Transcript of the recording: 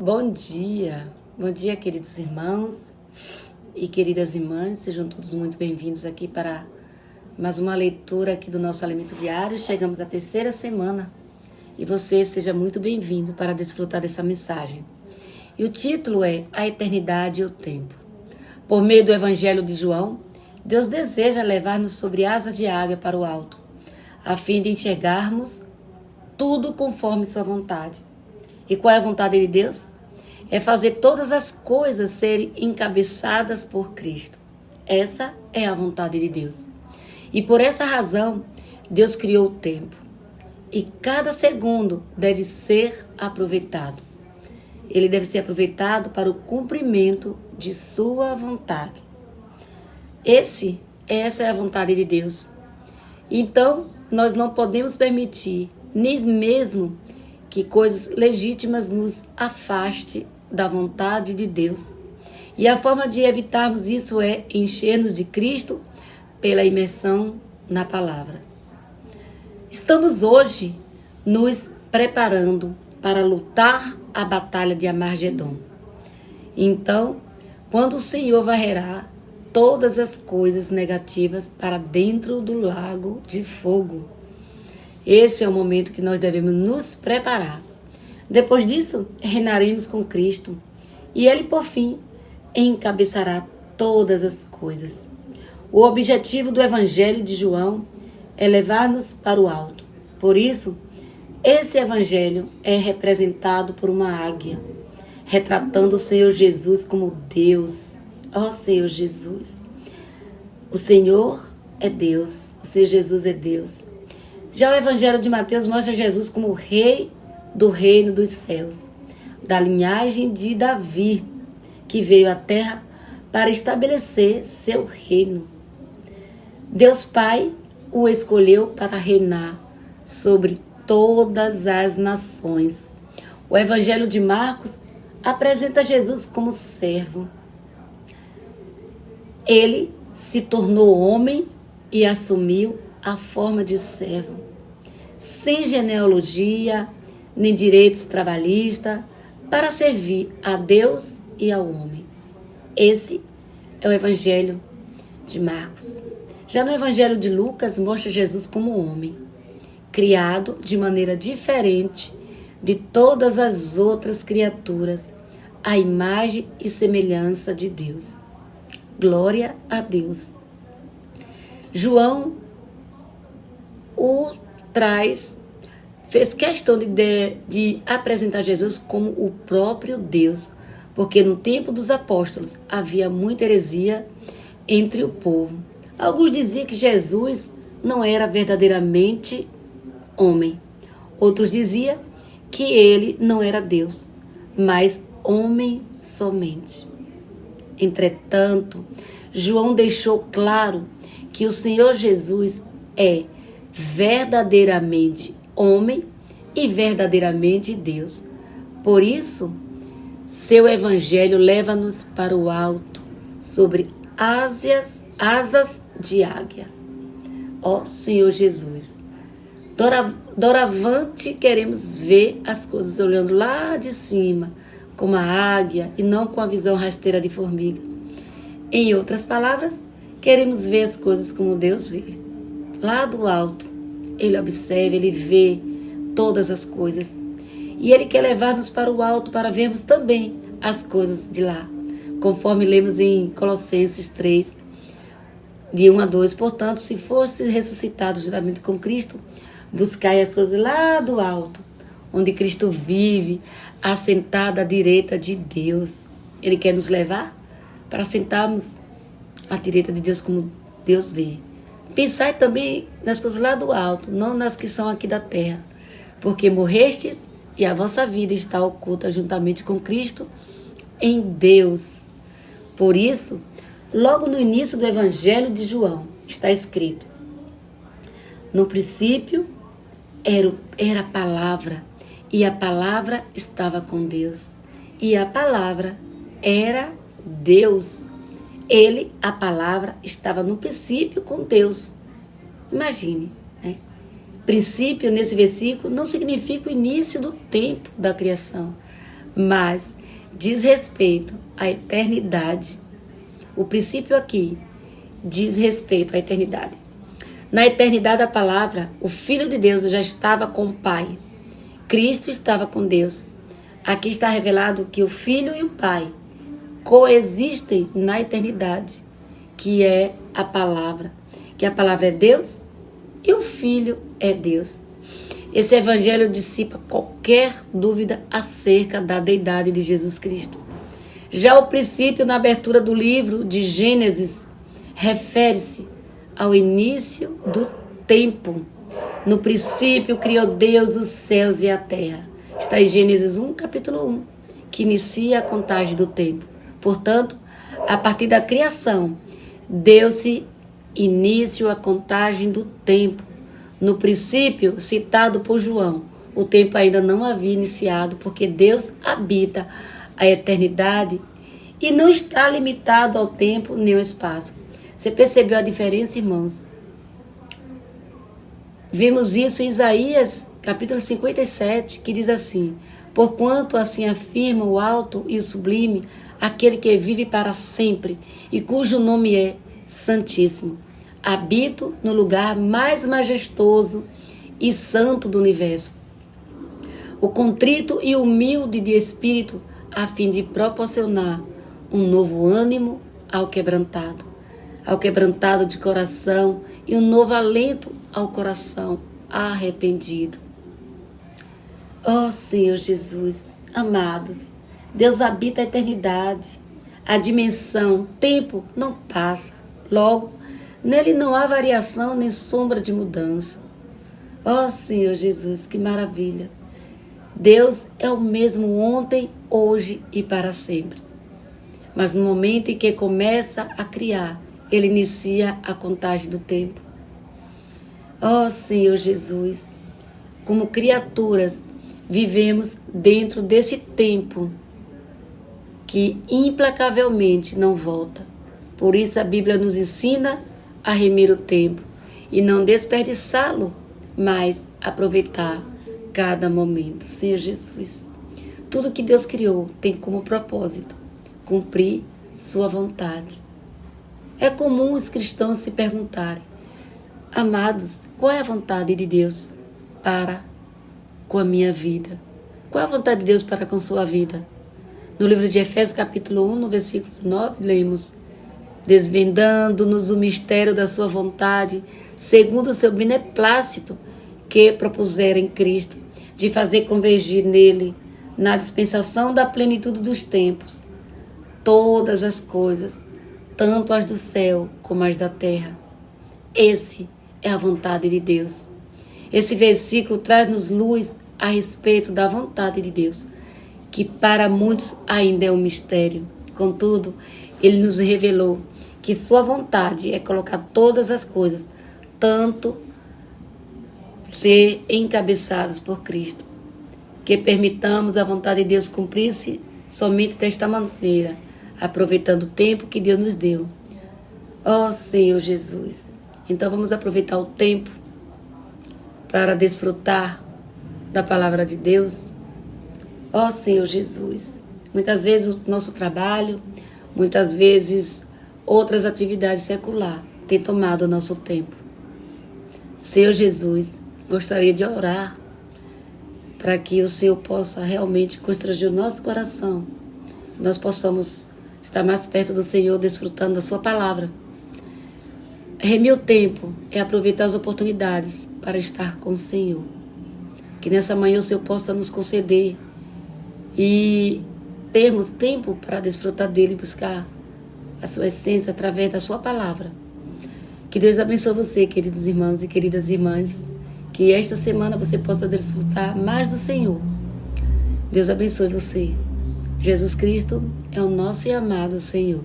Bom dia, queridos irmãos e queridas irmãs, sejam todos muito bem-vindos aqui para mais uma leitura aqui do nosso Alimento Diário. Chegamos à terceira semana e você seja muito bem-vindo para desfrutar dessa mensagem. E o título é A Eternidade e o Tempo. Por meio do Evangelho de João, Deus deseja levar-nos sobre asas de águia para o alto, a fim de enxergarmos tudo conforme sua vontade. E qual é a vontade de Deus? É fazer todas as coisas serem encabeçadas por Cristo. Essa é a vontade de Deus. E por essa razão, Deus criou o tempo. E cada segundo deve ser aproveitado. Ele deve ser aproveitado para o cumprimento de sua vontade. Essa é a vontade de Deus. Então, nós não podemos permitir, nem mesmo que coisas legítimas nos afaste da vontade de Deus. E a forma de evitarmos isso é encher-nos de Cristo pela imersão na palavra. Estamos hoje nos preparando para lutar a batalha de Armagedon. Então, quando o Senhor varrerá todas as coisas negativas para dentro do lago de fogo. Esse é o momento que nós devemos nos preparar. Depois disso, reinaremos com Cristo e Ele, por fim, encabeçará todas as coisas. O objetivo do Evangelho de João é levar-nos para o alto. Por isso, esse Evangelho é representado por uma águia, retratando o Senhor Jesus como Deus. Ó Senhor Jesus, o Senhor é Deus, o Senhor Jesus é Deus. Já o Evangelho de Mateus mostra Jesus como o Rei do reino dos céus, da linhagem de Davi, que veio à terra para estabelecer seu reino. Deus Pai o escolheu para reinar sobre todas as nações. O Evangelho de Marcos apresenta Jesus como servo. Ele se tornou homem e assumiu a forma de servo, sem genealogia nem direitos trabalhistas, para servir a Deus e ao homem. Esse é o Evangelho de Marcos. Já no Evangelho de Lucas, mostra Jesus como homem, criado de maneira diferente de todas as outras criaturas, à imagem e semelhança de Deus. Glória a Deus. João fez questão de apresentar Jesus como o próprio Deus, porque no tempo dos apóstolos havia muita heresia entre o povo. Alguns diziam que Jesus não era verdadeiramente homem. Outros diziam que ele não era Deus, mas homem somente. Entretanto, João deixou claro que o Senhor Jesus é verdadeiramente homem e verdadeiramente Deus. Por isso, seu Evangelho leva-nos para o alto, sobre asas de águia. Ó Senhor Jesus, doravante queremos ver as coisas olhando lá de cima, como a águia, e não com a visão rasteira de formiga. Em outras palavras, queremos ver as coisas como Deus vê. Lá do alto, Ele observa, Ele vê todas as coisas. E Ele quer levar-nos para o alto para vermos também as coisas de lá. Conforme lemos em Colossenses 3, de 1 a 2. Portanto, se fosse ressuscitado juntamente com Cristo, buscai as coisas lá do alto, onde Cristo vive, assentado à direita de Deus. Ele quer nos levar para sentarmos à direita de Deus como Deus vê. Pensai também nas coisas lá do alto, não nas que são aqui da terra, porque morrestes e a vossa vida está oculta juntamente com Cristo em Deus. Por isso, logo no início do Evangelho de João, está escrito: no princípio era a palavra, e a palavra estava com Deus, e a palavra era Deus. Ele, a palavra, estava no princípio com Deus. Imagine, né? Princípio, nesse versículo, não significa o início do tempo da criação, mas diz respeito à eternidade. O princípio aqui diz respeito à eternidade. Na eternidade da palavra, o Filho de Deus já estava com o Pai. Cristo estava com Deus. Aqui está revelado que o Filho e o Pai coexistem na eternidade, que é a palavra. Que a palavra é Deus e o Filho é Deus. Esse evangelho dissipa qualquer dúvida acerca da deidade de Jesus Cristo. Já o princípio na abertura do livro de Gênesis refere-se ao início do tempo. No princípio criou Deus os céus e a terra. Está em Gênesis 1, capítulo 1, que inicia a contagem do tempo. Portanto, a partir da criação, deu-se início à contagem do tempo. No princípio, citado por João, o tempo ainda não havia iniciado, porque Deus habita a eternidade e não está limitado ao tempo nem ao espaço. Você percebeu a diferença, irmãos? Vimos isso em Isaías, capítulo 57, que diz assim: porquanto assim afirma o alto e o sublime, aquele que vive para sempre e cujo nome é Santíssimo. Habito no lugar mais majestoso e santo do universo. O contrito e humilde de espírito, a fim de proporcionar um novo ânimo ao quebrantado de coração e um novo alento ao coração arrependido. Ó Senhor Jesus, amados, Deus habita a eternidade, a dimensão, tempo não passa, logo, nele não há variação nem sombra de mudança. Ó Senhor Jesus, que maravilha! Deus é o mesmo ontem, hoje e para sempre. Mas no momento em que começa a criar, Ele inicia a contagem do tempo. Ó Senhor Jesus, como criaturas, vivemos dentro desse tempo que implacavelmente não volta. Por isso a Bíblia nos ensina a remir o tempo e não desperdiçá-lo, mas aproveitar cada momento. Senhor Jesus, tudo que Deus criou tem como propósito cumprir sua vontade. É comum os cristãos se perguntarem: amados, qual é a vontade de Deus para com a minha vida? Qual é a vontade de Deus para com sua vida? No livro de Efésios, capítulo 1, no versículo 9, lemos: desvendando-nos o mistério da sua vontade, segundo o seu beneplácito, que propusera em Cristo, de fazer convergir nele, na dispensação da plenitude dos tempos, todas as coisas, tanto as do céu como as da terra. Esse é a vontade de Deus. Esse versículo traz-nos luz a respeito da vontade de Deus, que para muitos ainda é um mistério. Contudo, Ele nos revelou que sua vontade é colocar todas as coisas, tanto ser encabeçados por Cristo. Que permitamos a vontade de Deus cumprir-se somente desta maneira, aproveitando o tempo que Deus nos deu. Ó Senhor Jesus, então vamos aproveitar o tempo para desfrutar da palavra de Deus. Ó Senhor Jesus, muitas vezes o nosso trabalho, muitas vezes outras atividades seculares têm tomado o nosso tempo. Senhor Jesus, gostaria de orar para que o Senhor possa realmente constranger o nosso coração, nós possamos estar mais perto do Senhor, desfrutando da sua palavra. Remir o tempo é aproveitar as oportunidades para estar com o Senhor. Que nessa manhã o Senhor possa nos conceder e termos tempo para desfrutar dele e buscar a sua essência através da sua palavra. Que Deus abençoe você, queridos irmãos e queridas irmãs. Que esta semana você possa desfrutar mais do Senhor. Deus abençoe você. Jesus Cristo é o nosso e amado Senhor.